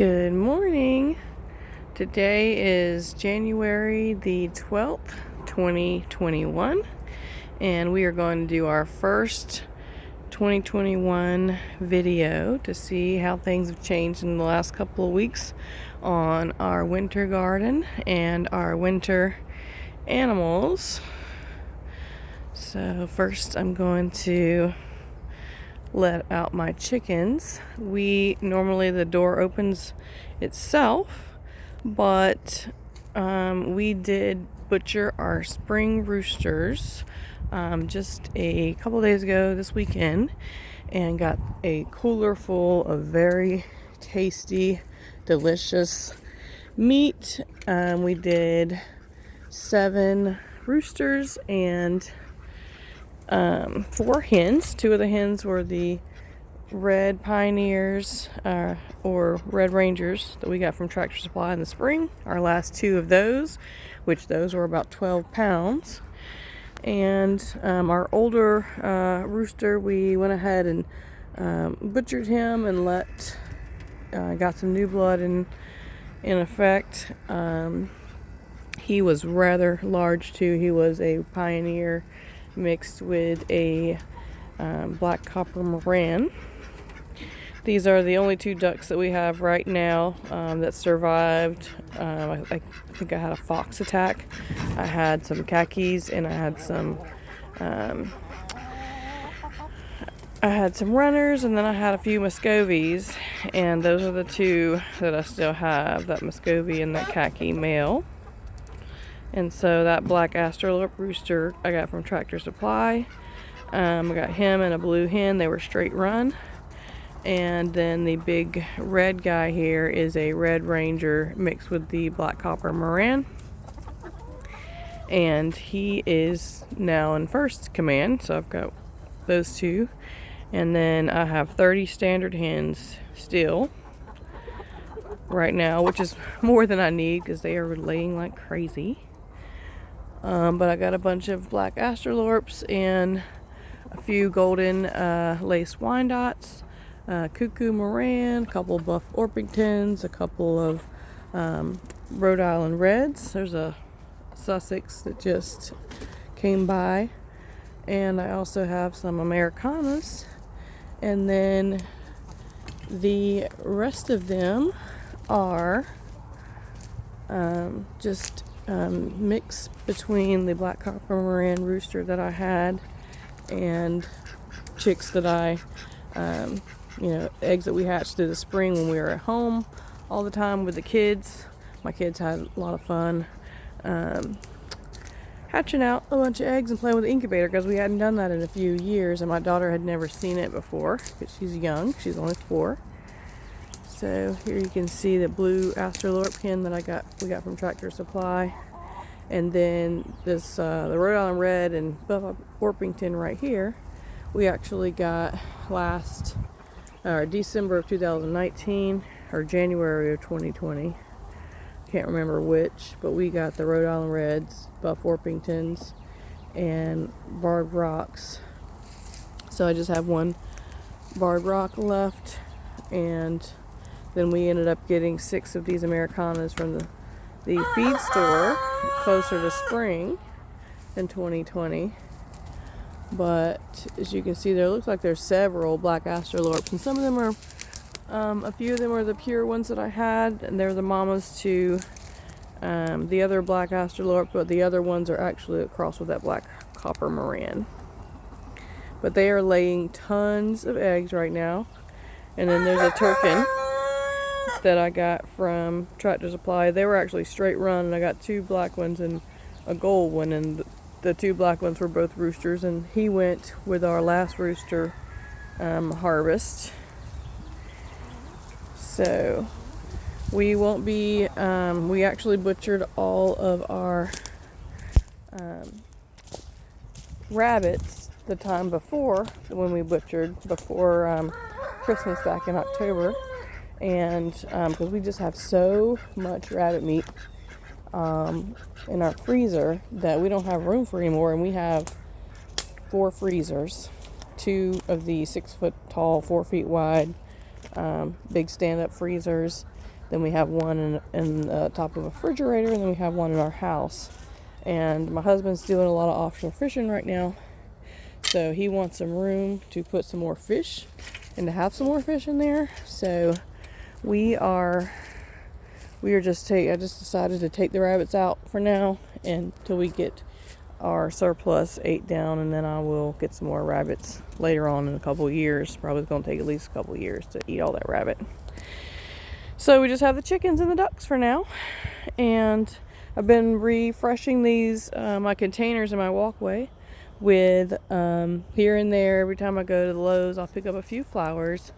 Good morning. Today is January the 12th, 2021, and we are going to do our first 2021 video to see how things have changed in the last couple of weeks on our winter garden and our winter animals. So first I'm going to let out my chickens. Normally the door opens itself, but we did butcher our spring roosters just a couple days ago this weekend and got a cooler full of very tasty, delicious meat. We did 7 roosters and 4 hens. 2 of the hens were the red pioneers or red rangers that we got from Tractor Supply in the spring. Our last 2 of those, which those were about 12 pounds. And our older rooster, we went ahead and butchered him and got some new blood in effect. He was rather large too. He was a pioneer mixed with a black copper Moran. These are the only 2 ducks that we have right now that survived. I think I had a fox attack. I had some khakis and I had some runners, and then I had a few Muscovies, and those are the 2 that I still have, that Muscovy and that khaki male. And so that black Australorp rooster I got from Tractor Supply. I got him and a blue hen. They were straight run. And then the big red guy here is a red ranger mixed with the black copper Moran. And he is now in first command. So I've got those 2. And then I have 30 standard hens still right now, which is more than I need because they are laying like crazy. But I got a bunch of black Australorps and a few golden lace Wyandottes, cuckoo Moran, a couple of buff Orpingtons, a couple of Rhode Island Reds. There's a Sussex that just came by. And I also have some Americanas. And then the rest of them are just mix between the black copper Moran rooster that I had and chicks that eggs that we hatched through the spring when we were at home all the time with the kids. My kids had a lot of fun hatching out a bunch of eggs and playing with the incubator because we hadn't done that in a few years, and my daughter had never seen it before because she's young. She's only 4. So here you can see the blue Australorp hen that we got from Tractor Supply. And then this the Rhode Island Red and buff Orpington right here, we actually got December of 2019 or January of 2020. Can't remember which, but we got the Rhode Island Reds, buff Orpingtons, and barred rocks. So I just have 1 barred rock left, and then we ended up getting 6 of these Americanas from the feed store closer to spring in 2020. But as you can see, there looks like there's several black Australorps, and some of them are a few of them are the pure ones that I had, and they're the mamas to the other black Australorp, but the other ones are actually across with that black copper Moran. But they are laying tons of eggs right now. And then there's a Turkin that I got from Tractor Supply. They were actually straight run, and I got 2 black ones and a gold one, and the 2 black ones were both roosters, and he went with our last rooster harvest. So we won't be we actually butchered all of our rabbits the time before, when we butchered before Christmas back in October. And because we just have so much rabbit meat in our freezer that we don't have room for anymore, and we have 4 freezers, 2 of the 6 foot tall, 4 feet wide big stand-up freezers, Then we have one in the top of a refrigerator, and then we have one in our house. And my husband's doing a lot of offshore fishing right now, so he wants some room to put some more fish and to have some more fish in there. So I just decided to take the rabbits out for now until we get our surplus ate down, and then I will get some more rabbits later on in a couple of years. Probably going to take at least a couple of years to eat all that rabbit. So we just have the chickens and the ducks for now, and I've been refreshing these my containers in my walkway with here and there. Every time I go to the Lowe's, I'll pick up a few flowers.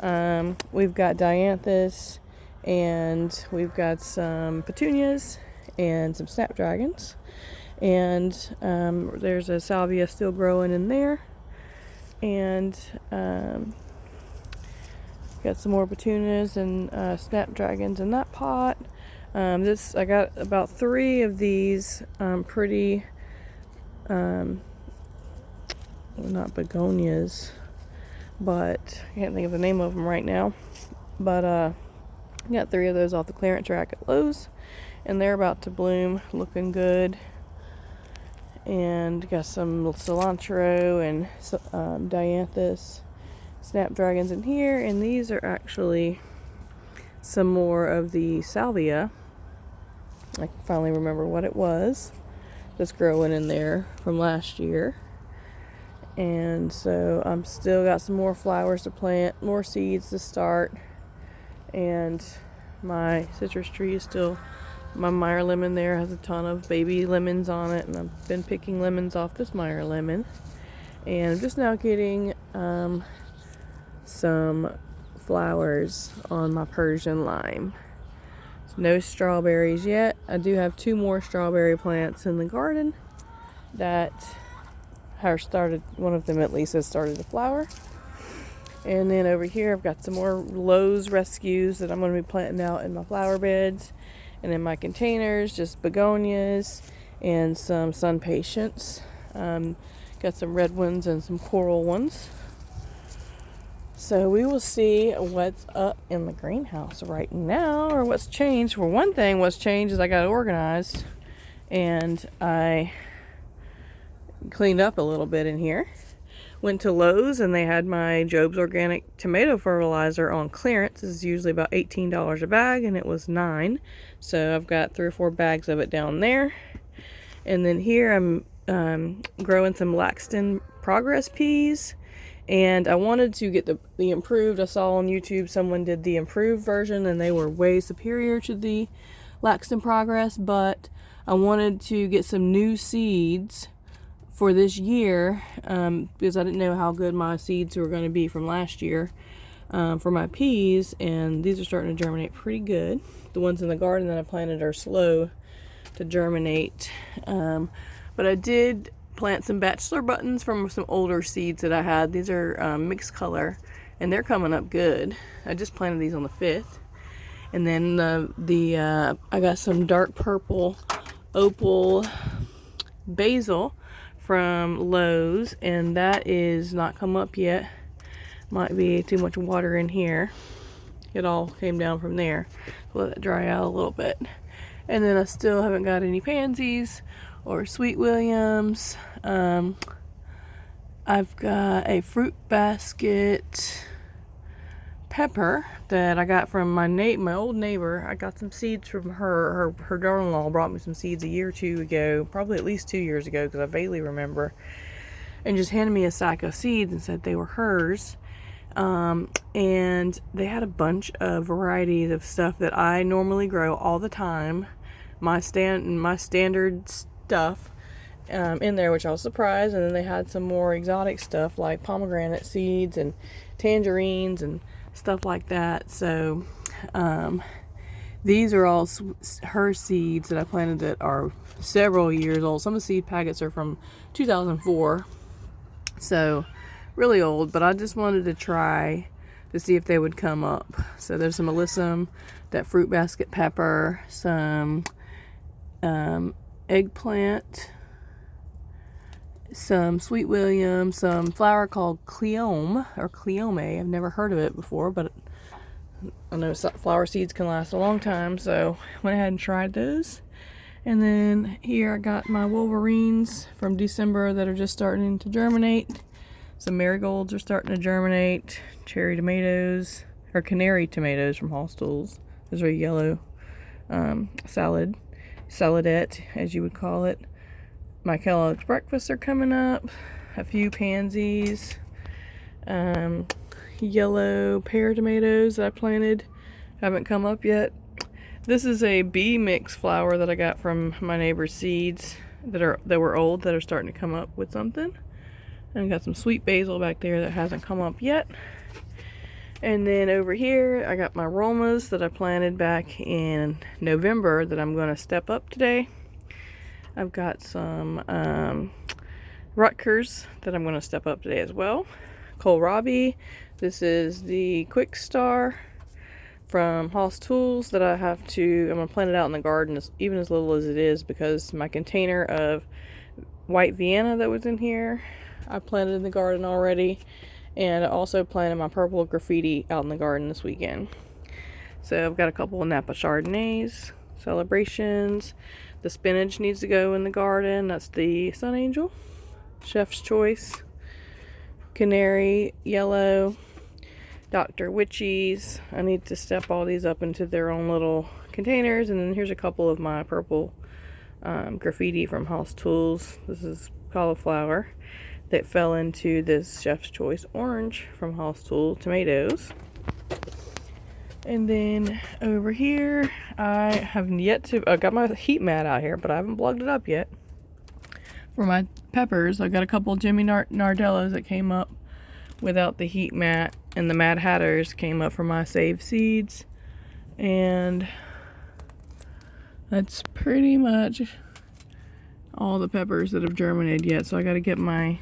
We've got dianthus, and we've got some petunias and some snapdragons, and there's a salvia still growing in there, and got some more petunias and snapdragons in that pot. I got about 3 of these pretty not begonias, but I can't think of the name of them right now, but I got 3 of those off the clearance rack at Lowe's, and they're about to bloom, looking good. And got some cilantro and dianthus snapdragons in here, and these are actually some more of the salvia. I can finally remember what it was that's growing in there from last year. And so I'm still got some more flowers to plant, more seeds to start, and my citrus tree is still, my Meyer lemon there has a ton of baby lemons on it, and I've been picking lemons off this Meyer lemon. And I'm just now getting some flowers on my Persian lime. No strawberries yet. I do have 2 more strawberry plants in the garden that have started, one of them at least has started to flower. And then over here I've got some more Lowe's rescues that I'm going to be planting out in my flower beds. And in my containers, just begonias and some sun patience. Got some red ones and some coral ones. So we will see what's up in the greenhouse right now, or what's changed. For one thing, what's changed is I got organized and I cleaned up a little bit in here. Went to Lowe's and they had my Job's Organic Tomato Fertilizer on clearance. This is usually about $18 a bag, and it was $9. So I've got 3 or 4 bags of it down there. And then here I'm growing some Laxton Progress peas. And I wanted to get the improved. I saw on YouTube someone did the improved version, and they were way superior to the Laxton Progress. But I wanted to get some new seeds for this year, because I didn't know how good my seeds were going to be from last year for my peas, and these are starting to germinate pretty good. The ones in the garden that I planted are slow to germinate, but I did plant some bachelor buttons from some older seeds that I had. These are mixed color, and they're coming up good. I just planted these on the 5th. And then I got some dark purple opal basil from Lowe's, and that is not come up yet. Might be too much water in here. It all came down from there. Let it dry out a little bit. And then I still haven't got any pansies or sweet williams. I've got a fruit basket pepper that I got from my old neighbor. I got some seeds from her daughter-in-law brought me some seeds a year or 2 ago, probably at least 2 years ago, because I vaguely remember, and just handed me a sack of seeds and said they were hers. And they had a bunch of varieties of stuff that I normally grow all the time, my standard stuff in there, which I was surprised. And then they had some more exotic stuff like pomegranate seeds and tangerines and stuff like that. So these are all her seeds that I planted that are several years old. Some of the seed packets are from 2004, so really old, but I just wanted to try to see if they would come up. So there's some alyssum, that fruit basket pepper, some eggplant, some sweet william, some flower called cleome or cleome. I've never heard of it before, but I know flower seeds can last a long time, so went ahead and tried those. And then here I got my wolverines from December that are just starting to germinate. Some marigolds are starting to germinate. Cherry tomatoes, or canary tomatoes from Homestead. Those are yellow saladette, as you would call it. My Kellogg's breakfasts are coming up. A few pansies. Yellow pear tomatoes that I planted haven't come up yet. This is a bee mix flower that I got from my neighbor's seeds that were old, that are starting to come up with something. And I got some sweet basil back there that hasn't come up yet. And then over here I got my romas that I planted back in November that I'm going to step up today. I've got some Rutgers that I'm going to step up today as well. Kohlrabi. This is the Quick Star from Haas Tools that I'm going to plant it out in the garden, even as little as it is, because my container of white Vienna that was in here, I planted in the garden already. And I also planted my purple graffiti out in the garden this weekend. So I've got a couple of Napa Chardonnays, celebrations. The spinach needs to go in the garden. That's the Sun Angel, Chef's Choice, Canary Yellow, Dr. Witchies. I need to step all these up into their own little containers. And then here's a couple of my purple graffiti from Haas Tools. This is cauliflower that fell into this Chef's Choice orange from Haas Tools tomatoes. And then over here, I have yet to, I got my heat mat out here, but I haven't plugged it up yet. For my peppers, I got a couple Jimmy Nardellos that came up without the heat mat, and the Mad Hatters came up from my saved seeds. And that's pretty much all the peppers that have germinated yet. So I got to get my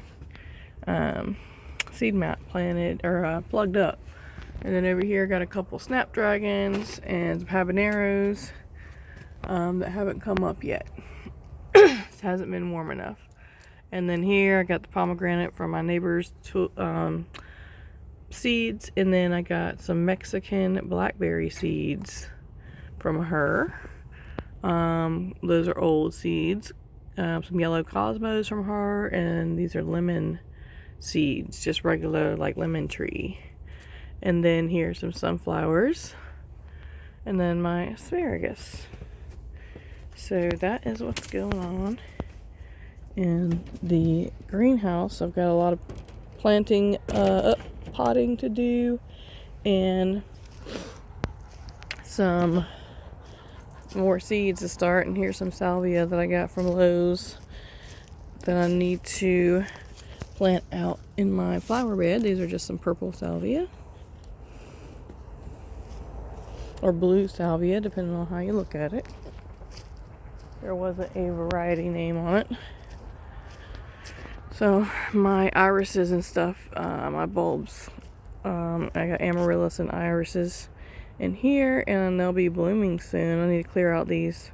seed mat planted or plugged up. And then over here, got a couple snapdragons and some habaneros that haven't come up yet. It hasn't been warm enough. And then here, I got the pomegranate from my neighbor's seeds. And then I got some Mexican blackberry seeds from her. Those are old seeds. Some yellow cosmos from her. And these are lemon seeds, just regular like lemon tree. And then here's some sunflowers, and then my asparagus. So that is what's going on in the greenhouse. I've got a lot of planting, potting to do, and some more seeds to start. And here's some salvia that I got from Lowe's that I need to plant out in my flower bed. These are just some purple salvia, or blue salvia, depending on how you look at it. There wasn't a variety name on it. So my irises and stuff, my bulbs, I got amaryllis and irises in here, and they'll be blooming soon. I need to clear out these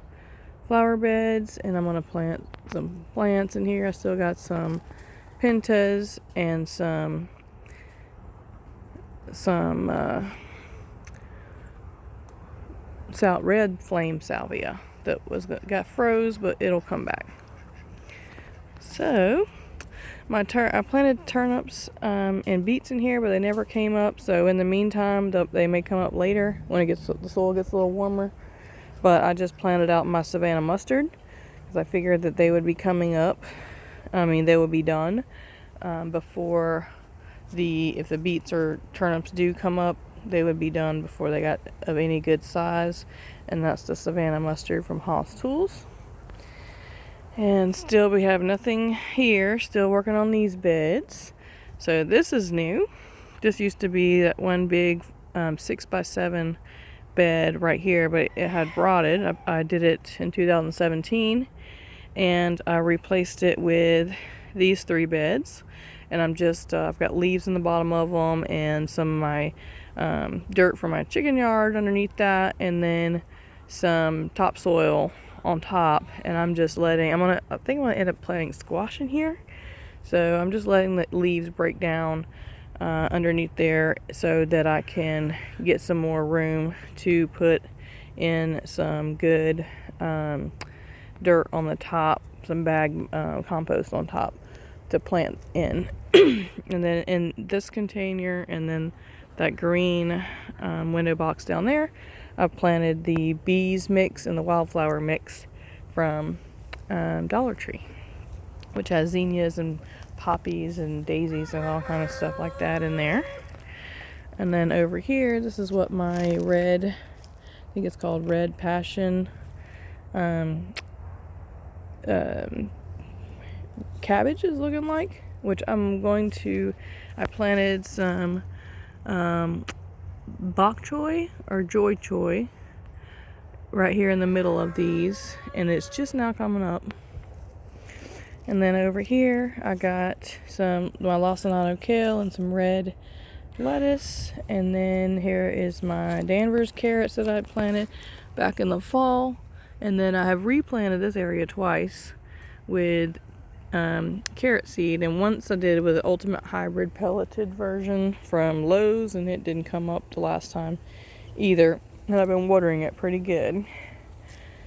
flower beds, and I'm going to plant some plants in here. I still got some pentas and some red flame salvia that got froze, but it'll come back. So I planted turnips and beets in here, but they never came up. So in the meantime, they may come up later when the soil gets a little warmer. But I just planted out my Savannah mustard because I figured that they would be coming up. They would be done before if the beets or turnips do come up, they would be done before they got of any good size. And that's the Savannah mustard from Haas Tools. And still we have nothing here. Still working on these beds. So this is new. This used to be that one big 6x7 bed right here, but it had rotted. I did it in 2017, and I replaced it with these 3 beds. And I've got leaves in the bottom of them, and some of my dirt from my chicken yard underneath that, and then some topsoil on top. And I think I'm gonna end up planting squash in here. So I'm just letting the leaves break down underneath there so that I can get some more room to put in some good dirt on the top, some bag compost on top to plant in. And then in this container and then that green window box down there, I've planted the bees mix and the wildflower mix from Dollar Tree, which has zinnias and poppies and daisies and all kind of stuff like that in there. And then over here, this is what my red, I think it's called Red Passion cabbage is looking like, which I planted some bok choy or joy choy right here in the middle of these, and it's just now coming up. And then over here I got my lacinato kale and some red lettuce, and then here is my Danvers carrots that I planted back in the fall. And then I have replanted this area twice with carrot seed, and once I did with the Ultimate Hybrid pelleted version from Lowe's, and it didn't come up the last time either, and I've been watering it pretty good.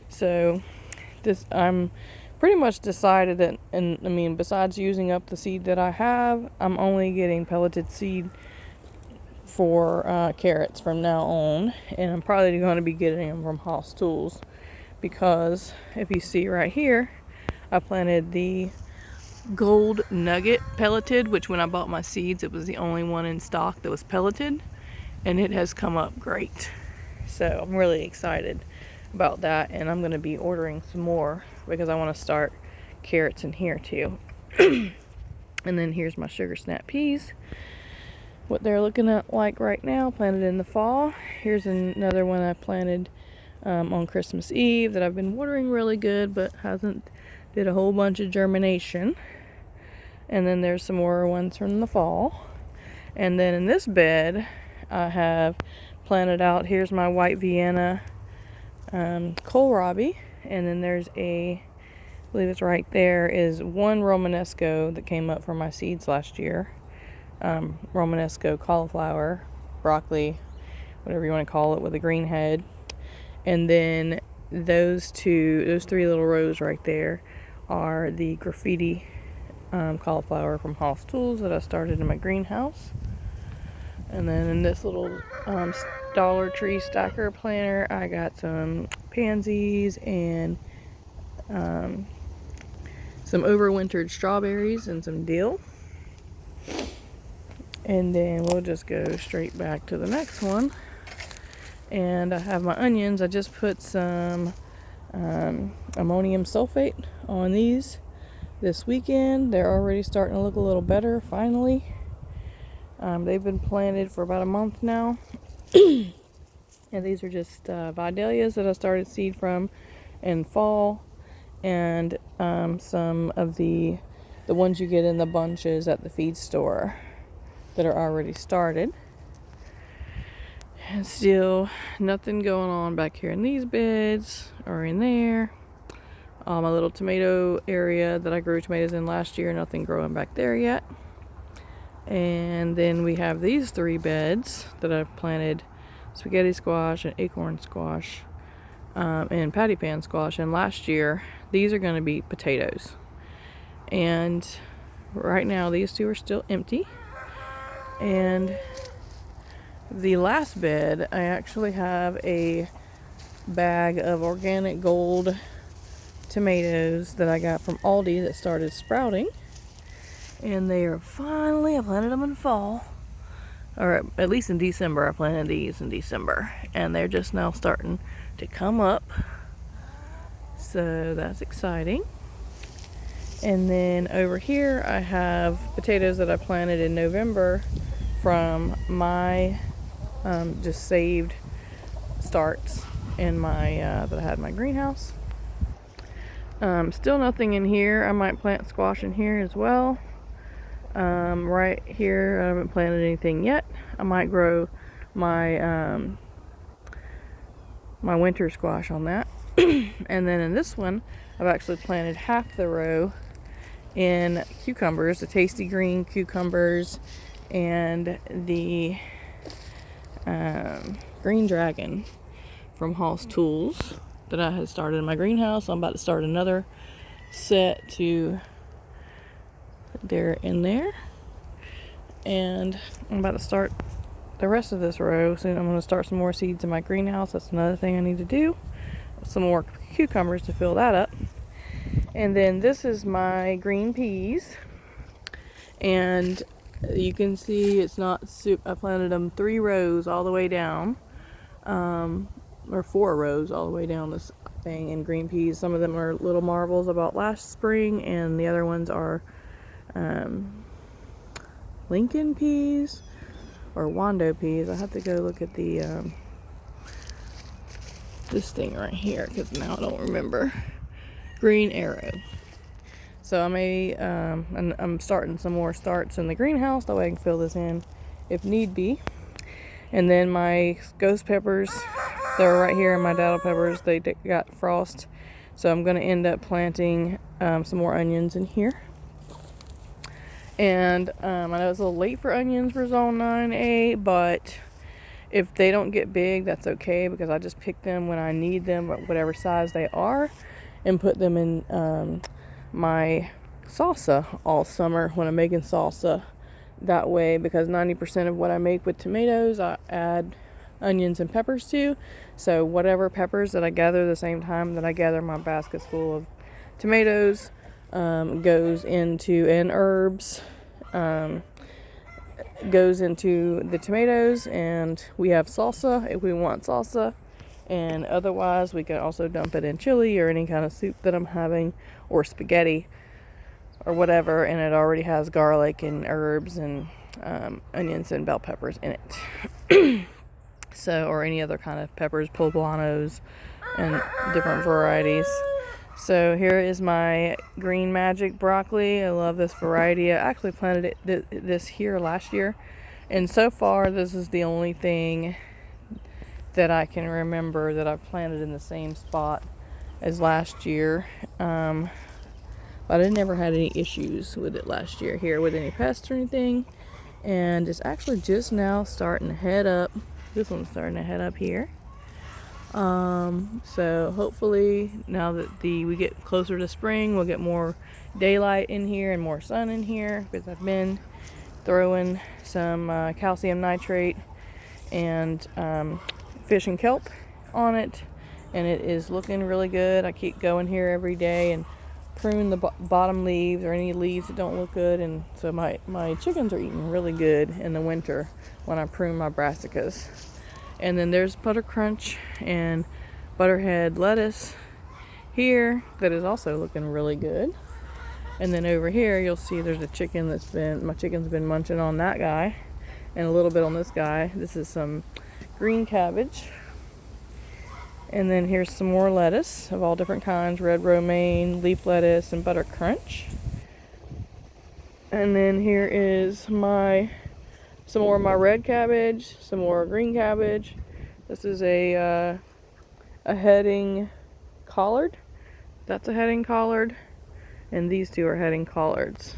So I'm pretty much decided that, and I mean, besides using up the seed that I have, I'm only getting pelleted seed for carrots from now on, and I'm probably going to be getting them from Haas Tools, because if you see right here, I planted the Gold Nugget pelleted, which when I bought my seeds, it was the only one in stock that was pelleted, and it has come up great. So I'm really excited about that, and I'm going to be ordering some more because I want to start carrots in here too. And then here's my sugar snap peas, what they're looking at like right now, planted in the fall. Here's another one I planted on Christmas Eve that I've been watering really good, but hasn't did a whole bunch of germination. And then there's some more ones from the fall. And then in this bed I have planted out, here's my white Vienna kohlrabi, and then there's I believe it's right there, is one Romanesco that came up from my seeds last year. Romanesco cauliflower, broccoli, whatever you want to call it, with a green head. And then those three little rows right there are the graffiti cauliflower from Haas Tools that I started in my greenhouse. And then in this little Dollar Tree stacker planter, I got some pansies and some overwintered strawberries and some dill. And then we'll just go straight back to the next one. And I have my onions. I just put some ammonium sulfate on these this weekend. They're already starting to look a little better, finally. They've been planted for about a month now. And these are just Vidalias that I started seed from in fall. And some of the ones you get in the bunches at the feed store that are already started. And still nothing going on back here in these beds or in there. My little tomato area that I grew tomatoes in last year, nothing growing back there yet. And then we have these three beds that I've planted spaghetti squash and acorn squash and patty pan squash. And last year, these are going to be potatoes. And right now, these two are still empty. And the last bed, I actually have a bag of organic gold tomatoes that I got from Aldi that started sprouting. And they are finally, I planted them in fall, or at least in December. I planted these in December, and they're just now starting to come up. So that's exciting. And then over here I have potatoes that I planted in November from my just saved starts in my that I had in my greenhouse. Still nothing in here. I might plant squash in here as well. Right here I haven't planted anything yet. I might grow my my winter squash on that. And then in this one I've actually planted half the row in cucumbers, the tasty green cucumbers, and the green dragon from Hoss Tools that I had started in my greenhouse. I'm about to start another set to they're in there, and I'm about to start the rest of this row. Soon I'm going to start some more seeds in my greenhouse. That's another thing I need to do. Some more cucumbers to fill that up. And then this is my green peas, and you can see it's not soup. I planted them 3 rows all the way down, or 4 rows all the way down this thing in green peas. Some of them are little marvels I bought last spring, and the other ones are Lincoln peas or Wando peas. I have to go look at the this thing right here because now I don't remember. Green arrow. So I may and I'm starting some more starts in the greenhouse, that way I can fill this in if need be. And then my ghost peppers, they're right here, and my dado peppers, they got frost, so I'm going to end up planting some more onions in here. And I know it's a little late for onions for zone 9A, but if they don't get big, that's okay, because I just pick them when I need them, whatever size they are, and put them in my salsa all summer when I'm making salsa. That way, because 90% of what I make with tomatoes, I add onions and peppers to. So whatever peppers that I gather the same time that I gather my baskets full of tomatoes goes into, and herbs goes into the tomatoes, and we have salsa if we want salsa, and otherwise we can also dump it in chili or any kind of soup that I'm having, or spaghetti or whatever, and it already has garlic and herbs and onions and bell peppers in it. So, or any other kind of peppers, poblanos, and different varieties. So here is my green magic broccoli. I love this variety. I actually planted this here last year, and so far this is the only thing that I can remember that I've planted in the same spot as last year. But I never had any issues with it last year here with any pests or anything. And it's actually just now starting to head up. This one's starting to head up here. So hopefully now that we get closer to spring, we'll get more daylight in here and more sun in here, because I've been throwing some calcium nitrate and fish and kelp on it, and it is looking really good. I keep going here every day and prune the bottom leaves or any leaves that don't look good, and so my chickens are eating really good in the winter when I prune my brassicas. And then there's butter crunch and butterhead lettuce here that is also looking really good. And then over here you'll see there's a chicken my chicken's been munching on that guy and a little bit on this guy. This is some green cabbage. And then here's some more lettuce of all different kinds, red romaine, leaf lettuce, and butter crunch. And then here is some more of my red cabbage, some more green cabbage. This is a heading collard. That's a heading collard. And these two are heading collards.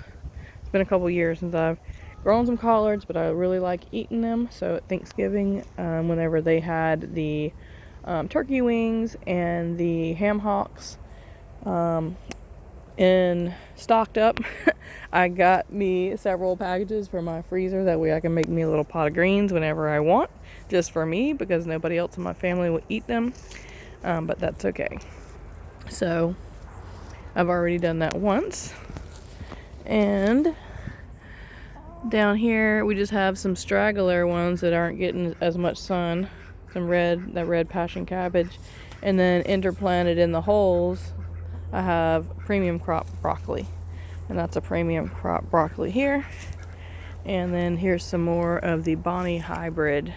It's been a couple years since I've grown some collards, but I really like eating them. So at Thanksgiving, whenever they had the turkey wings and the ham hocks and stocked up, I got me several packages for my freezer. That way I can make me a little pot of greens whenever I want, just for me, because nobody else in my family will eat them. But that's okay. So I've already done that once. And down here we just have some straggler ones that aren't getting as much sun. Some red passion cabbage, and then interplanted in the holes I have premium crop broccoli, and that's a premium crop broccoli here. And then here's some more of the Bonnie hybrid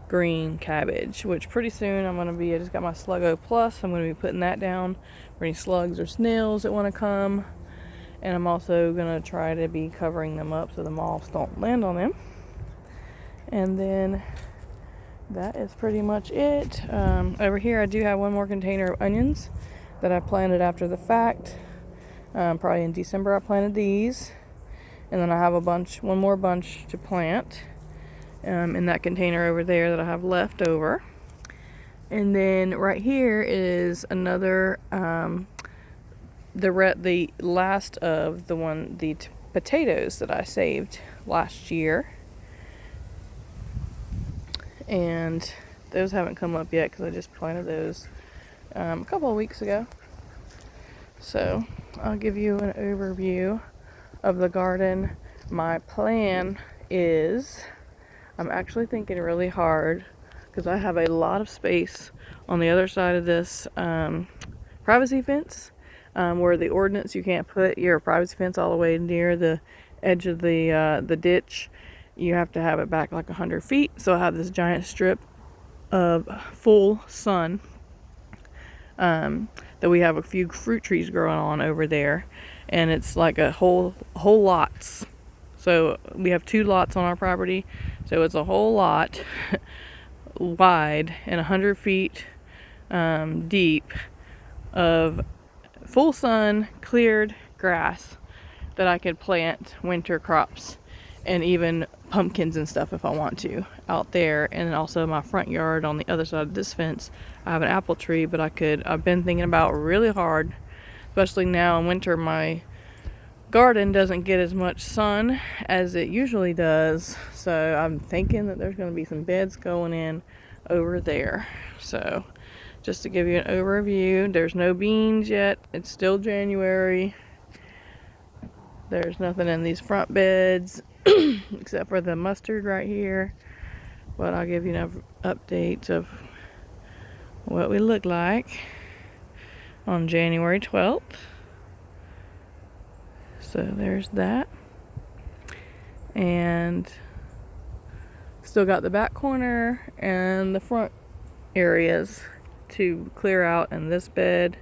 green cabbage, which pretty soon I just got my Sluggo Plus. I'm going to be putting that down for any slugs or snails that want to come, and I'm also going to try to be covering them up so the moths don't land on them. And then that is pretty much it. Over here I do have one more container of onions that I planted after the fact. Probably in December I planted these. And then I have one more bunch to plant in that container over there that I have left over. And then right here is another, the last of the potatoes that I saved last year. And those haven't come up yet because I just planted those a couple of weeks ago. So I'll give you an overview of the garden. My plan is, I'm actually thinking really hard because I have a lot of space on the other side of this privacy fence, where the ordinance, you can't put your privacy fence all the way near the edge of the ditch. You have to have it back like 100 feet. So I have this giant strip of full sun that we have a few fruit trees growing on over there, and it's like a whole lots. So we have 2 lots on our property, so it's a whole lot wide and 100 feet deep of full sun, cleared grass that I could plant winter crops and even pumpkins and stuff if I want to out there. And also my front yard on the other side of this fence, I have an apple tree, but I've been thinking about really hard, especially now in winter, my garden doesn't get as much sun as it usually does. So I'm thinking that there's going to be some beds going in over there. So just to give you an overview, there's no beans yet. It's still January. There's nothing in these front beds except for the mustard right here. But I'll give you an update of what we look like on January 12th. So there's that. And still got the back corner and the front areas to clear out in this bed.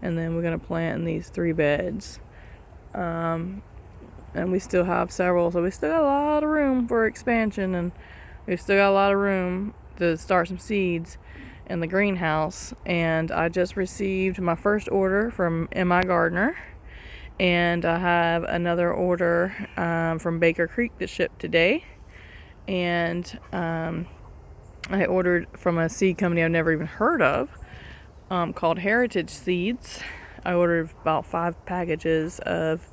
And then we're going to plant in these 3 beds. And we still have several, so we still got a lot of room for expansion, and we've still got a lot of room to start some seeds in the greenhouse. And I just received my first order from M.I. Gardener, and I have another order from Baker Creek that shipped today. And I ordered from a seed company I've never even heard of, called Heritage Seeds. I ordered about 5 packages of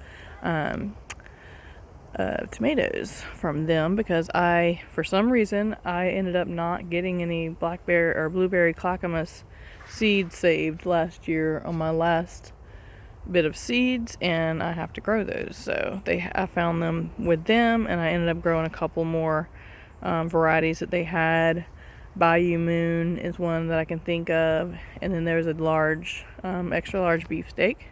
tomatoes from them because for some reason, I ended up not getting any blackberry or blueberry clackamas seeds saved last year on my last bit of seeds, and I have to grow those. So I found them with them, and I ended up growing a couple more varieties that they had. Bayou Moon is one that I can think of, and then there's a large, extra large beefsteak.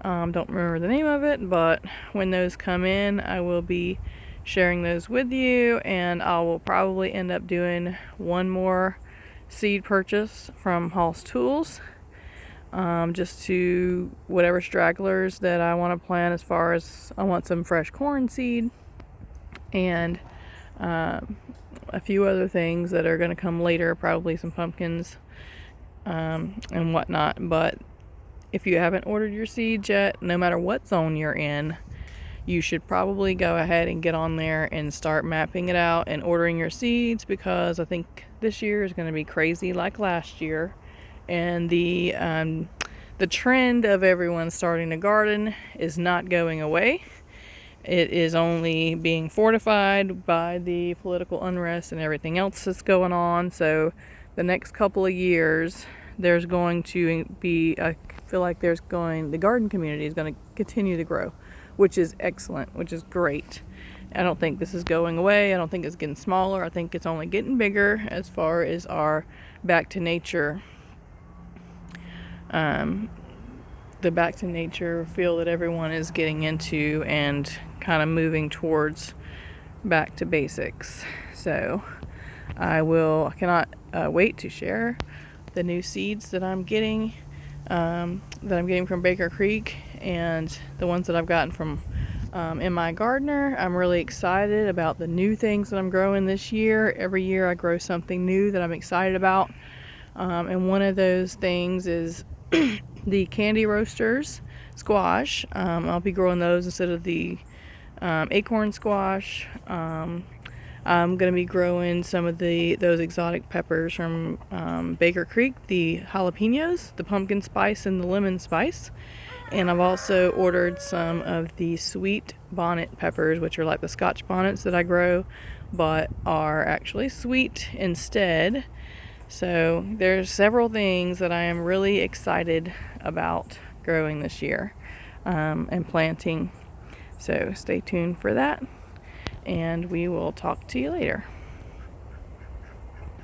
Don't remember the name of it, but when those come in, I will be sharing those with you, and I will probably end up doing one more seed purchase from Hall's Tools, just to whatever stragglers that I want to plant, as far as I want some fresh corn seed and a few other things that are going to come later, probably some pumpkins and whatnot. But if you haven't ordered your seeds yet, no matter what zone you're in, you should probably go ahead and get on there and start mapping it out and ordering your seeds, because I think this year is going to be crazy like last year. And the trend of everyone starting a garden is not going away. It is only being fortified by the political unrest and everything else that's going on. So the next couple of years, there's going to be, I feel like the garden community is going to continue to grow, which is excellent, which is great. I don't think this is going away. I don't think it's getting smaller. I think it's only getting bigger as far as our back to nature, the back to nature feel that everyone is getting into and kind of moving towards back to basics. So I cannot wait to share the new seeds that I'm getting from Baker Creek, and the ones that I've gotten from M.I. Gardener. I'm really excited about the new things that I'm growing this year. Every year I grow something new that I'm excited about, and one of those things is the Candy Roasters squash. I'll be growing those instead of the acorn squash. I'm going to be growing some of those exotic peppers from Baker Creek, the jalapenos, the pumpkin spice, and the lemon spice. And I've also ordered some of the sweet bonnet peppers, which are like the Scotch bonnets that I grow, but are actually sweet instead. So there's several things that I am really excited about growing this year and planting. So stay tuned for that, and we will talk to you later.